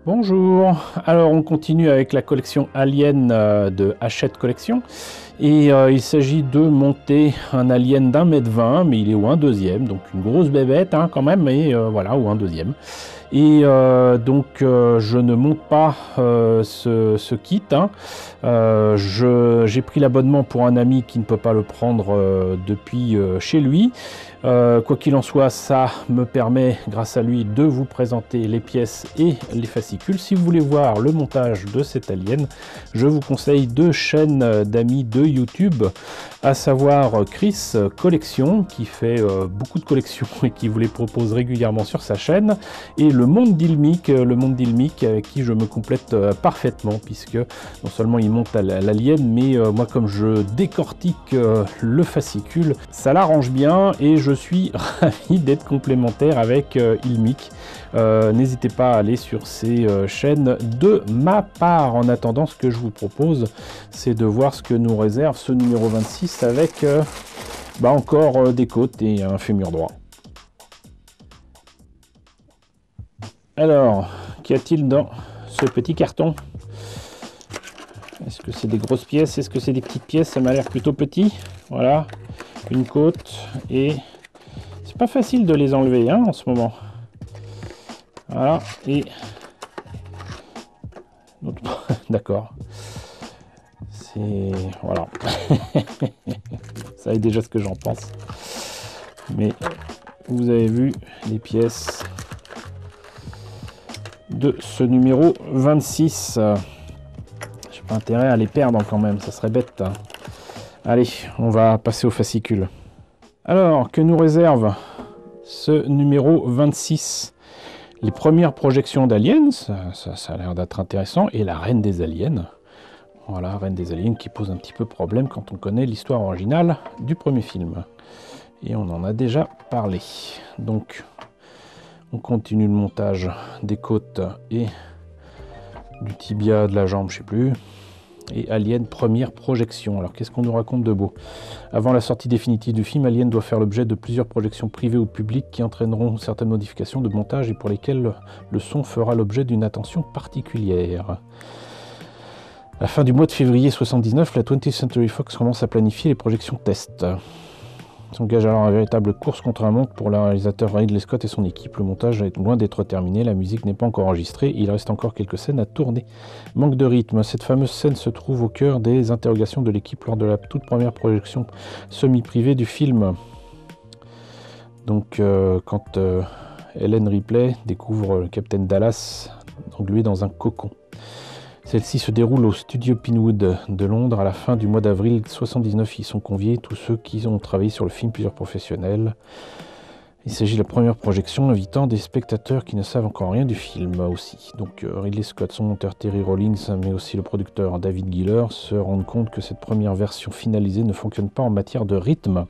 Bonjour, alors on continue avec la collection Alien de Hachette Collection et il s'agit de monter un Alien d'1,20 m, mais il est au 1/2, donc une grosse bébête hein, quand même, mais voilà, au 1/2. Et donc je ne monte pas ce kit, hein. J'ai pris l'abonnement pour un ami qui ne peut pas le prendre depuis chez lui. Quoi qu'il en soit, ça me permet, grâce à lui, de vous présenter les pièces et les fascicules. Si vous voulez voir le montage de cet alien, je vous conseille deux chaînes d'amis de YouTube, à savoir Chris Collection, qui fait beaucoup de collections et qui vous les propose régulièrement sur sa chaîne, et le Monde d'Ilmic, avec qui je me complète parfaitement, puisque non seulement il monte à l'alien, mais moi, comme je décortique le fascicule, ça l'arrange bien, et je suis ravi d'être complémentaire avec Ilmic. N'hésitez pas à aller sur ces chaînes de ma part. En attendant, ce que je vous propose, c'est de voir ce que nous réserve ce numéro 26 avec encore des côtes et un fémur droit. Alors, qu'y a-t-il dans ce petit carton? Est-ce que c'est des grosses pièces? Est-ce que c'est des petites pièces? Ça m'a l'air plutôt petit. Voilà, une côte, et c'est pas facile de les enlever hein, en ce moment. Voilà, et d'accord, c'est voilà. Vous savez déjà ce que j'en pense, mais vous avez vu les pièces de ce numéro 26. J'ai pas intérêt à les perdre quand même, ça serait bête. Allez, on va passer au fascicule. Alors, que nous réserve ce numéro 26? Les premières projections d'Aliens, ça a l'air d'être intéressant, et la Reine des Aliens. Voilà, Reine des Aliens qui pose un petit peu problème quand on connaît l'histoire originale du premier film. Et on en a déjà parlé. Donc, on continue le montage des côtes et du tibia, de la jambe, je sais plus. Et Alien, première projection. Alors qu'est-ce qu'on nous raconte de beau? Avant la sortie définitive du film, Alien doit faire l'objet de plusieurs projections privées ou publiques qui entraîneront certaines modifications de montage et pour lesquelles le son fera l'objet d'une attention particulière. À la fin du mois de février 1979, la 20th Century Fox commence à planifier les projections test. S'engage alors un véritable course contre la montre pour le réalisateur Ridley Scott et son équipe. Le montage est loin d'être terminé, la musique n'est pas encore enregistrée, il reste encore quelques scènes à tourner. Manque de rythme, cette fameuse scène se trouve au cœur des interrogations de l'équipe lors de la toute première projection semi-privée du film. Donc quand Ellen Ripley découvre le Capitaine Dallas englué dans un cocon. Celle-ci se déroule au studio Pinewood de Londres à la fin du mois d'avril 1979. Ils sont conviés, tous ceux qui ont travaillé sur le film, plusieurs professionnels. Il s'agit de la première projection invitant des spectateurs qui ne savent encore rien du film aussi. Donc Ridley Scott, son monteur Terry Rawlings, mais aussi le producteur David Giller se rendent compte que cette première version finalisée ne fonctionne pas en matière de rythme.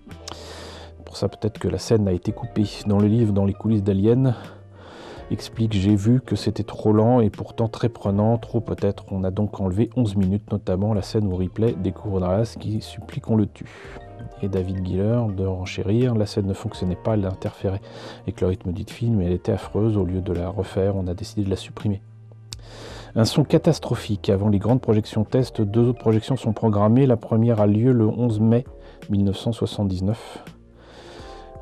Pour ça, peut-être que la scène a été coupée. Dans le livre, dans les coulisses d'Alien, explique: j'ai vu que c'était trop lent et pourtant très prenant, trop peut-être. On a donc enlevé 11 minutes, notamment la scène où Ripley découvre Dallas qui supplie qu'on le tue. Et David Giller de renchérir: la scène ne fonctionnait pas, elle interférait avec le rythme du film et elle était affreuse. Au lieu de la refaire, on a décidé de la supprimer. Un son catastrophique. Avant les grandes projections test, deux autres projections sont programmées. La première a lieu le 11 mai 1979.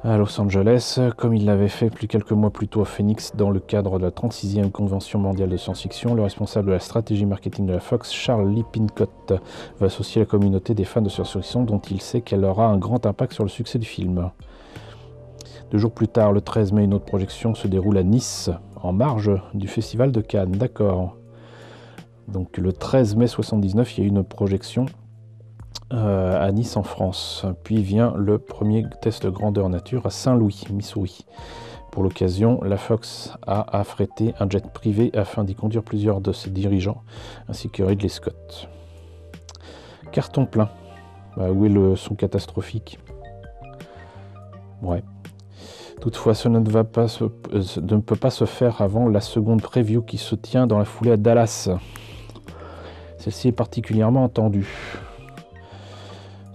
À Los Angeles, comme il l'avait fait quelques mois plus tôt à Phoenix dans le cadre de la 36e Convention mondiale de science-fiction. Le responsable de la stratégie marketing de la Fox, Charles Lippincott, va associer la communauté des fans de science-fiction dont il sait qu'elle aura un grand impact sur le succès du film. 2 jours plus tard, le 13 mai, une autre projection se déroule à Nice, en marge du Festival de Cannes. D'accord. Donc le 13 mai 1979, il y a eu une projection à Nice en France. Puis vient le premier test grandeur nature à Saint-Louis, Missouri. Pour l'occasion, la Fox a affrété un jet privé afin d'y conduire plusieurs de ses dirigeants, ainsi que Ridley Scott. Carton plein. Où est le son catastrophique? Ouais. Toutefois, cela ne peut pas se faire avant la seconde preview qui se tient dans la foulée à Dallas. Celle-ci est particulièrement attendue.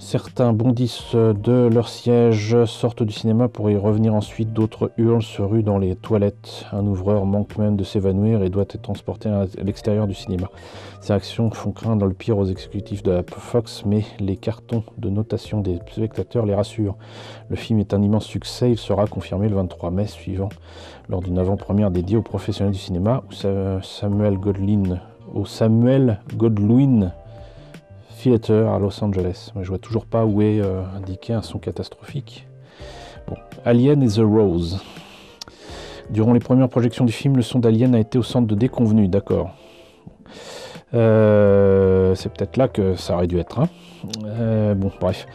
Certains bondissent de leur siège, sortent du cinéma pour y revenir ensuite. D'autres hurlent, se ruent dans les toilettes. Un ouvreur manque même de s'évanouir et doit être transporté à l'extérieur du cinéma. Ces actions font craindre le pire aux exécutifs de la Fox, mais les cartons de notation des spectateurs les rassurent. Le film est un immense succès. Il sera confirmé le 23 mai suivant lors d'une avant-première dédiée aux professionnels du cinéma où Samuel Goldwyn Theater à Los Angeles. Mais je vois toujours pas où est indiqué un son catastrophique. Bon. Alien et The Rose. Durant les premières projections du film, le son d'Alien a été au centre de déconvenus, d'accord. C'est peut-être là que ça aurait dû être. Bon, bref.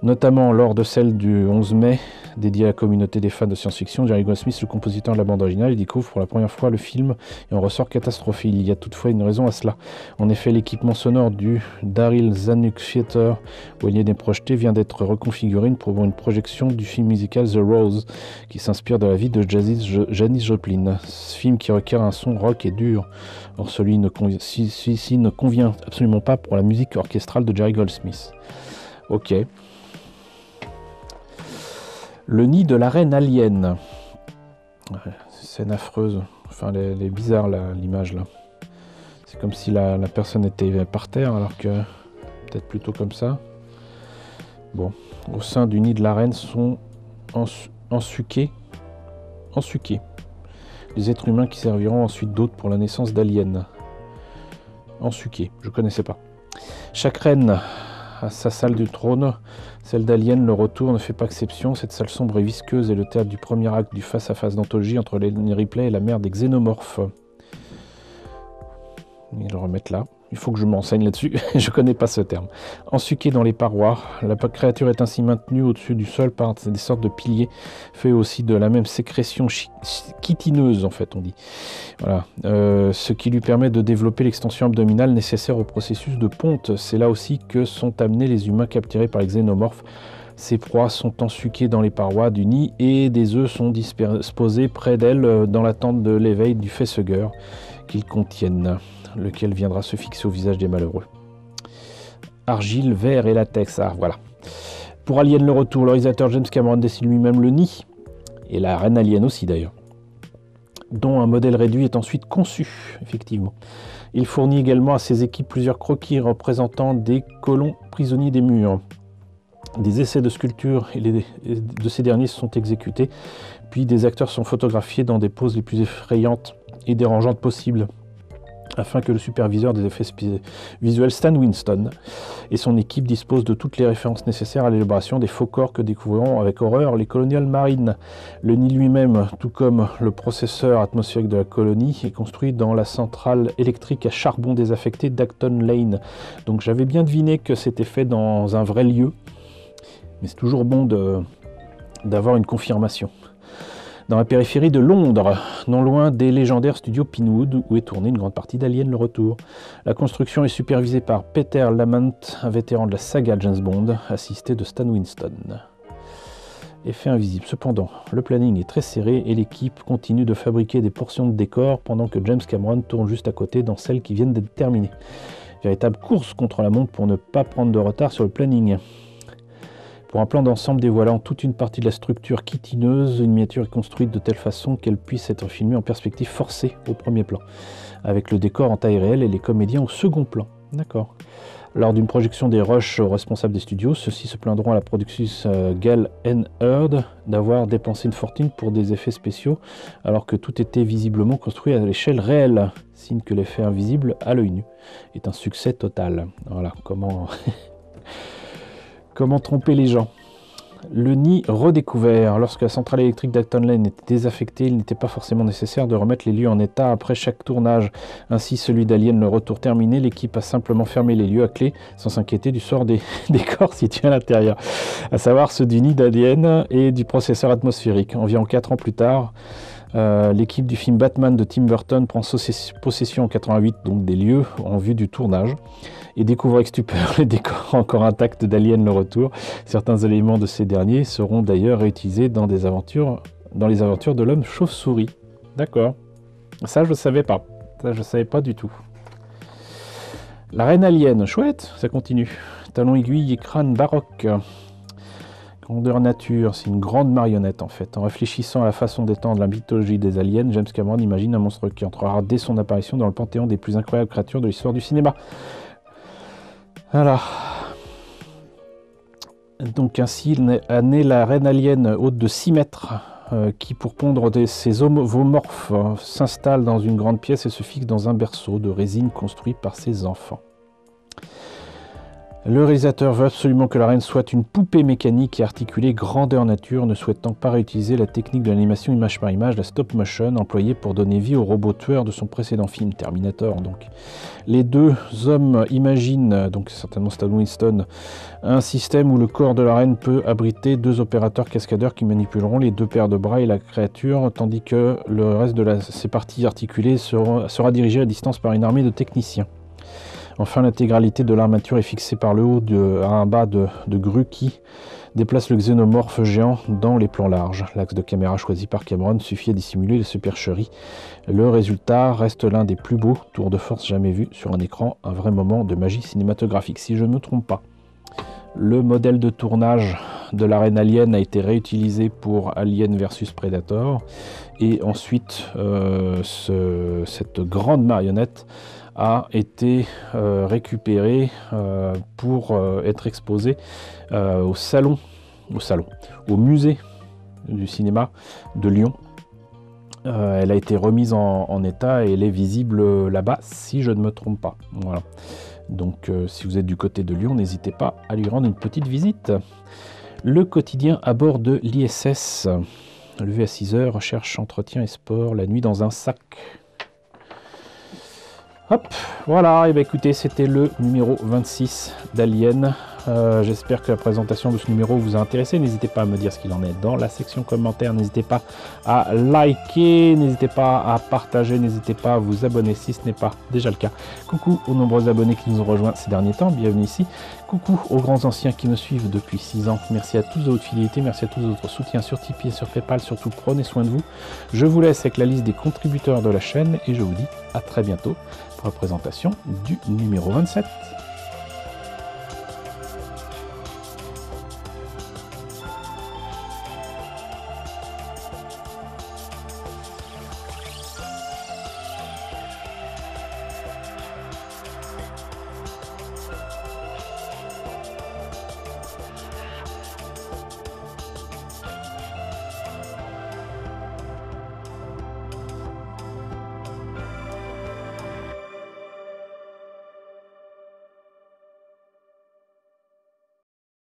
Notamment lors de celle du 11 mai, dédiée à la communauté des fans de science-fiction, Jerry Goldsmith, le compositeur de la bande originale, il découvre pour la première fois le film et en ressort catastrophé. Il y a toutefois une raison à cela. En effet, l'équipement sonore du Daryl Zanuck Theater, où Alien est projeté, vient d'être reconfiguré pour une projection du film musical The Rose, qui s'inspire de la vie de Janis Joplin. Ce film qui requiert un son rock et dur. Or, celui ne convient absolument pas pour la musique orchestrale de Jerry Goldsmith. Ok. Le nid de la reine alien. Ouais, scène affreuse. Enfin, elle est bizarre l'image là. C'est comme si la personne était par terre, alors que peut-être plutôt comme ça. Bon. Au sein du nid de la reine sont ensuqués. Les êtres humains qui serviront ensuite d'hôtes pour la naissance d'aliens. Ensuqués, je connaissais pas. Chaque reine a sa salle du trône. Celle d'Alien, le retour, ne fait pas exception. Cette salle sombre et visqueuse est le théâtre du premier acte du face-à-face d'anthologie entre Ellen Ripley et la mère des xénomorphes. Ils le remettent là. Il faut que je m'enseigne là-dessus. Je connais pas ce terme. Ensuquée dans les parois, la créature est ainsi maintenue au-dessus du sol par des sortes de piliers, fait aussi de la même sécrétion chitineuse, en fait, on dit. Voilà. Ce qui lui permet de développer l'extension abdominale nécessaire au processus de ponte. C'est là aussi que sont amenés les humains capturés par les xénomorphes. Ces proies sont ensuquées dans les parois du nid et des œufs sont disposés près d'elles dans l'attente de l'éveil du facehugger qu'ils contiennent, lequel viendra se fixer au visage des malheureux. Argile, verre et latex, ah voilà. Pour Alien le retour, le réalisateur James Cameron dessine lui-même le nid, et la reine alien aussi d'ailleurs, dont un modèle réduit est ensuite conçu, effectivement. Il fournit également à ses équipes plusieurs croquis représentant des colons prisonniers des murs. Des essais de sculpture de ces derniers sont exécutés, puis des acteurs sont photographiés dans des poses les plus effrayantes et dérangeantes possibles, afin que le superviseur des effets visuels Stan Winston et son équipe disposent de toutes les références nécessaires à l'élaboration des faux corps que découvriront avec horreur les Colonial Marines. Le nid lui-même, tout comme le processeur atmosphérique de la colonie, est construit dans la centrale électrique à charbon désaffecté d'Acton Lane. Donc j'avais bien deviné que c'était fait dans un vrai lieu, mais c'est toujours bon d'avoir une confirmation. Dans la périphérie de Londres, non loin des légendaires studios Pinewood, où est tournée une grande partie d'Alien le retour. La construction est supervisée par Peter Lamont, un vétéran de la saga James Bond, assisté de Stan Winston. Effet invisible. Cependant, le planning est très serré et l'équipe continue de fabriquer des portions de décor pendant que James Cameron tourne juste à côté dans celles qui viennent d'être terminées. Véritable course contre la montre pour ne pas prendre de retard sur le planning. Pour un plan d'ensemble dévoilant toute une partie de la structure chitineuse, une miniature est construite de telle façon qu'elle puisse être filmée en perspective forcée au premier plan, avec le décor en taille réelle et les comédiens au second plan. D'accord. Lors d'une projection des rushs aux responsables des studios, ceux-ci se plaindront à la productrice Gail Ann Hurd d'avoir dépensé une fortune pour des effets spéciaux, alors que tout était visiblement construit à l'échelle réelle, signe que l'effet invisible à l'œil nu est un succès total. Voilà, comment tromper les gens. Le nid redécouvert. Lorsque la centrale électrique d'Acton Lane était désaffectée, il n'était pas forcément nécessaire de remettre les lieux en état après chaque tournage. Ainsi, celui d'Alien le retour terminé, l'équipe a simplement fermé les lieux à clé sans s'inquiéter du sort des corps situés à l'intérieur, à savoir ceux du nid d'Alien et du processeur atmosphérique. Environ 4 ans plus tard, l'équipe du film Batman de Tim Burton prend possession en 88 donc des lieux en vue du tournage et découvre avec stupeur les décors encore intacts d'Alien le retour. Certains éléments de ces derniers seront d'ailleurs réutilisés dans les aventures de l'homme chauve-souris. D'accord. Ça je savais pas. Ça je savais pas du tout. La reine alien, chouette, ça continue. Talon aiguille et crâne baroque. Grandeur nature, c'est une grande marionnette en fait. En réfléchissant à la façon d'étendre la mythologie des aliens, James Cameron imagine un monstre qui entrera dès son apparition dans le panthéon des plus incroyables créatures de l'histoire du cinéma. Voilà. Donc ainsi a né la reine alien haute de 6 mètres qui, pour pondre ses ovomorphes, s'installe dans une grande pièce et se fixe dans un berceau de résine construit par ses enfants. Le réalisateur veut absolument que la reine soit une poupée mécanique et articulée grandeur nature, ne souhaitant pas réutiliser la technique de l'animation image par image, la stop motion, employée pour donner vie au robot tueur de son précédent film, Terminator. Donc. Les deux hommes imaginent, donc certainement Stan Winston, un système où le corps de la reine peut abriter 2 opérateurs cascadeurs qui manipuleront les 2 paires de bras et la créature, tandis que le reste de ses parties articulées sera dirigé à distance par une armée de techniciens. Enfin, l'intégralité de l'armature est fixée par le haut à un bas de grue qui déplace le xénomorphe géant dans les plans larges. L'axe de caméra choisi par Cameron suffit à dissimuler les supercheries. Le résultat reste l'un des plus beaux tours de force jamais vus sur un écran, un vrai moment de magie cinématographique, si je ne me trompe pas. Le modèle de tournage de la reine alien a été réutilisé pour Alien vs Predator, et ensuite cette grande marionnette a été récupérée pour être exposée au musée du cinéma de Lyon. Elle a été remise en état et elle est visible là-bas, si je ne me trompe pas. Voilà. Donc si vous êtes du côté de Lyon, n'hésitez pas à lui rendre une petite visite. Le quotidien à bord de l'ISS. Levé à 6 h, recherche, entretien et sport, la nuit dans un sac. Hop, voilà, et bien écoutez, c'était le numéro 26 d'Alien. J'espère que la présentation de ce numéro vous a intéressé. N'hésitez pas à me dire ce qu'il en est dans la section commentaires. N'hésitez pas à liker, n'hésitez pas à partager, n'hésitez pas à vous abonner si ce n'est pas déjà le cas. Coucou aux nombreux abonnés qui nous ont rejoints ces derniers temps, bienvenue ici. Coucou aux grands anciens qui me suivent depuis 6 ans. Merci à tous de votre fidélité, merci à tous de votre soutien sur Tipeee et sur Paypal. Surtout, prenez soin de vous. Je vous laisse avec la liste des contributeurs de la chaîne et je vous dis à très bientôt pour la présentation du numéro 27.